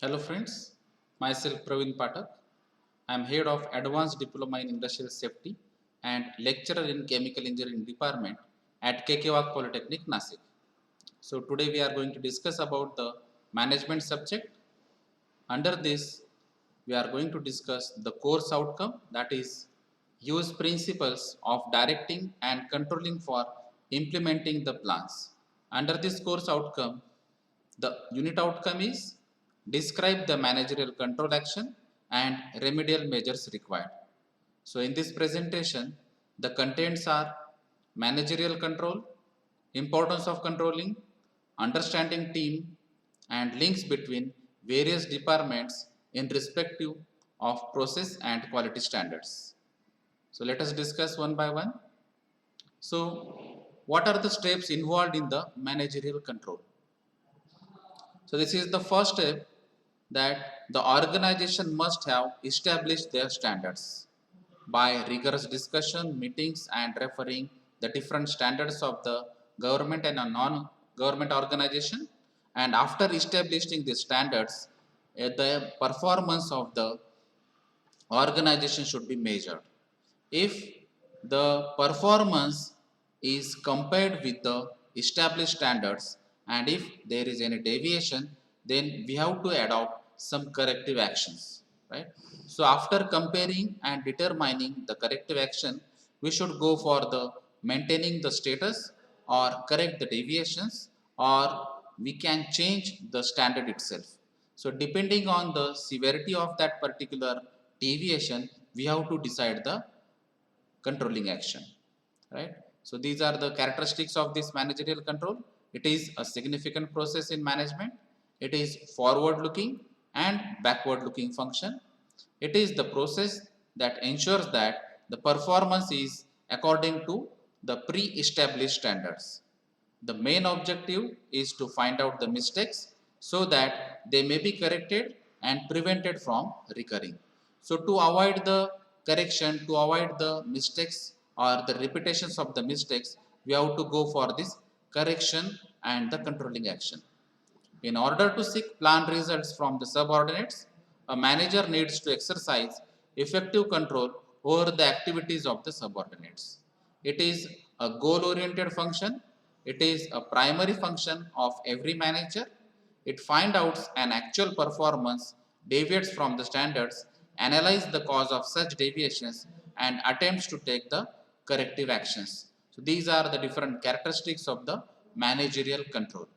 Hello friends, myself Praveen Patak. I am head of Advanced Diploma in Industrial Safety and lecturer in Chemical Engineering Department at KK Polytechnic, Nasik. So today we are going to discuss about the management subject. Under this, we are going to discuss the course outcome, that is use principles of directing and controlling for implementing the plans. Under this course outcome, the unit outcome is describe the managerial control action and remedial measures required. So in this presentation, the contents are managerial control, importance of controlling, understanding team, and links between various departments in respective of process and quality standards. So let us discuss one by one. So what are the steps involved in the managerial control? So this is the first step, that the organization must have established their standards by rigorous discussion, meetings and referring the different standards of the government and a non-government organization. And after establishing the standards, the performance of the organization should be measured. If the performance is compared with the established standards and if there is any deviation, then we have to adopt some corrective actions, right? So after comparing and determining the corrective action, we should go for the maintaining the status or correct the deviations, or we can change the standard itself. So depending on the severity of that particular deviation, we have to decide the controlling action, right? So these are the characteristics of this managerial control. It is a significant process in management. It is forward looking and backward looking function. It is the process that ensures that the performance is according to the pre-established standards. The main objective is to find out the mistakes so that they may be corrected and prevented from recurring. So to avoid the correction, to avoid the mistakes or the repetitions of the mistakes, we have to go for this correction and the controlling action. In order to seek planned results from the subordinates, a manager needs to exercise effective control over the activities of the subordinates. It is a goal-oriented function. It is a primary function of every manager. It finds out an actual performance deviates from the standards, analyze the cause of such deviations, and attempts to take the corrective actions. So these are the different characteristics of the managerial control.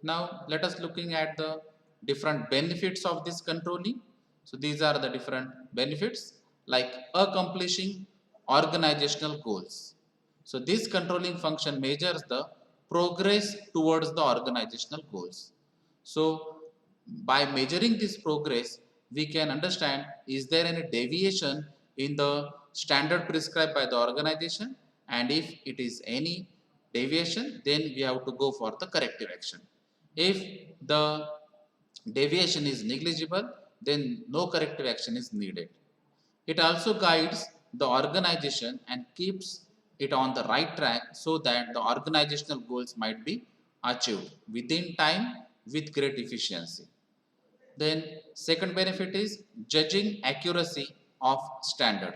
Now let us looking at the different benefits of this controlling. So these are the different benefits, like accomplishing organizational goals. So this controlling function measures the progress towards the organizational goals. So by measuring this progress, we can understand is there any deviation in the standard prescribed by the organization, and if it is any deviation, then we have to go for the corrective action. If the deviation is negligible, then no corrective action is needed. It also guides the organization and keeps it on the right track so that the organizational goals might be achieved within time with great efficiency. Then second benefit is judging accuracy of standard.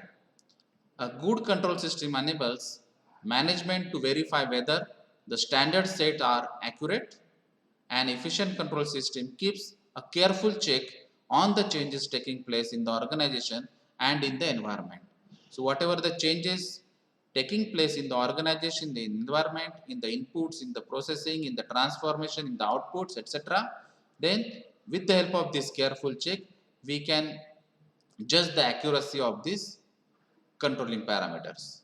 A good control system enables management to verify whether the standards set are accurate. An efficient control system keeps a careful check on the changes taking place in the organization and in the environment. So whatever the changes taking place in the organization, the environment, in the inputs, in the processing, in the transformation, in the outputs, etc., then with the help of this careful check, we can judge the accuracy of these controlling parameters.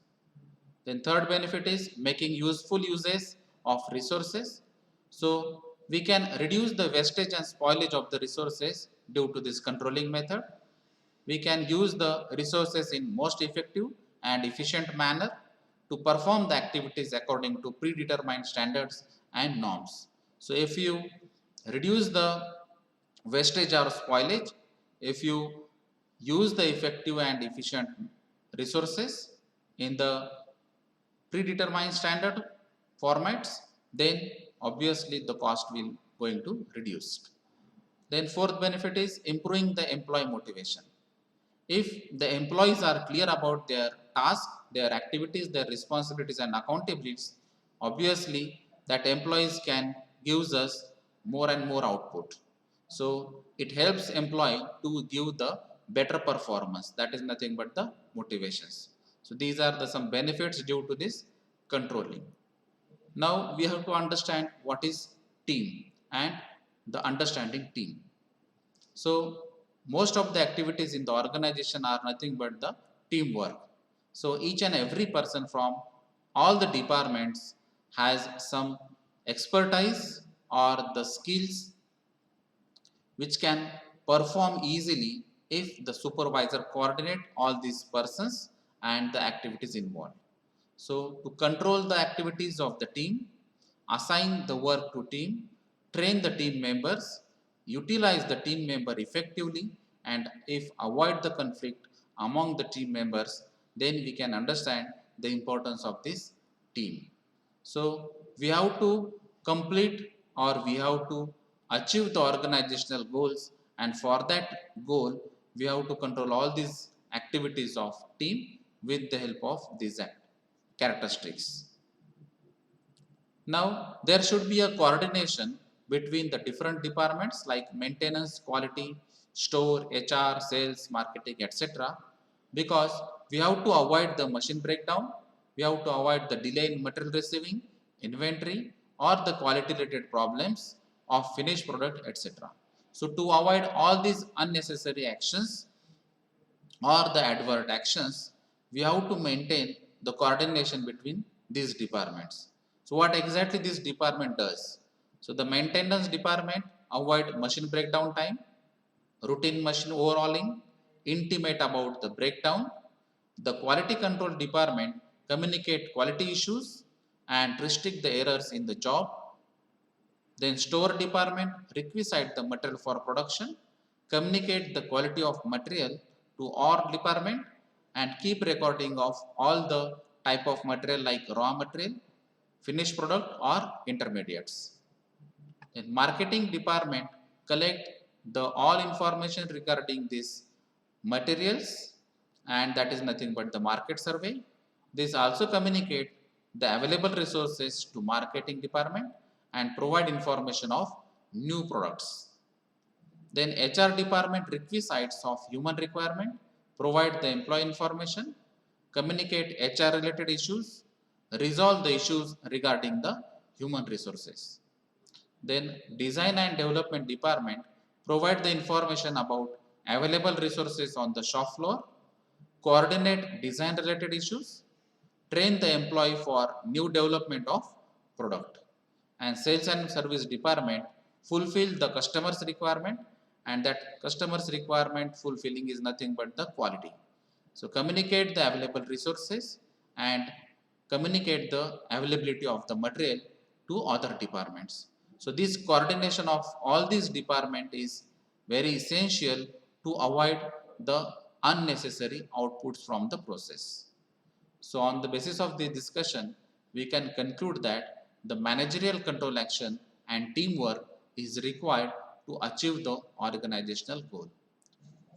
Then third benefit is making useful uses of resources. So we can reduce the wastage and spoilage of the resources due to this controlling method. We can use the resources in most effective and efficient manner to perform the activities according to predetermined standards and norms. So if you reduce the wastage or spoilage, if you use the effective and efficient resources in the predetermined standard formats, then obviously the cost will going to reduce. Then fourth benefit is improving the employee motivation. If the employees are clear about their task, their activities, their responsibilities and accountabilities, obviously that employees can give us more and more output. So it helps employee to give the better performance. That is nothing but the motivations. So these are the some benefits due to this controlling. Now we have to understand what is team and the understanding team. So most of the activities in the organization are nothing but the teamwork. So each and every person from all the departments has some expertise or the skills which can perform easily if the supervisor coordinate all these persons and the activities involved. So to control the activities of the team, assign the work to team, train the team members, utilize the team member effectively, and if avoid the conflict among the team members, then we can understand the importance of this team. So we have to complete or we have to achieve the organizational goals, and for that goal we have to control all these activities of team with the help of these characteristics. Now there should be a coordination between the different departments like maintenance, quality, store, HR, sales, marketing, etc. Because we have to avoid the machine breakdown, we have to avoid the delay in material receiving, inventory or the quality related problems of finished product, etc. So to avoid all these unnecessary actions or the advert actions, we have to maintain the coordination between these departments. So what exactly this department does? So the maintenance department avoid machine breakdown time, routine machine overhauling, intimate about the breakdown. The quality control department communicate quality issues and restrict the errors in the job. Then store department requisite the material for production, communicate the quality of material to all department and keep recording of all the type of material like raw material, finished product or intermediates. Then marketing department collect the all information regarding these materials, and that is nothing but the market survey. This also communicate the available resources to marketing department and provide information of new products. Then HR department requisites of human requirement, provide the employee information, communicate HR related issues, resolve the issues regarding the human resources. Then design and development department provide the information about available resources on the shop floor, coordinate design related issues, train the employee for new development of product. And sales and service department fulfill the customer's requirement, and that customer's requirement fulfilling is nothing but the quality. So communicate the available resources and communicate the availability of the material to other departments. So this coordination of all these departments is very essential to avoid the unnecessary outputs from the process. So on the basis of the discussion, we can conclude that the managerial control action and teamwork is required to achieve the organizational goal.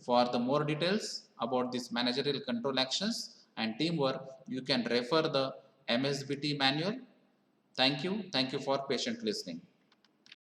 For the more details about this managerial control actions and teamwork, you can refer the MSBT manual. Thank you. Thank you for patient listening.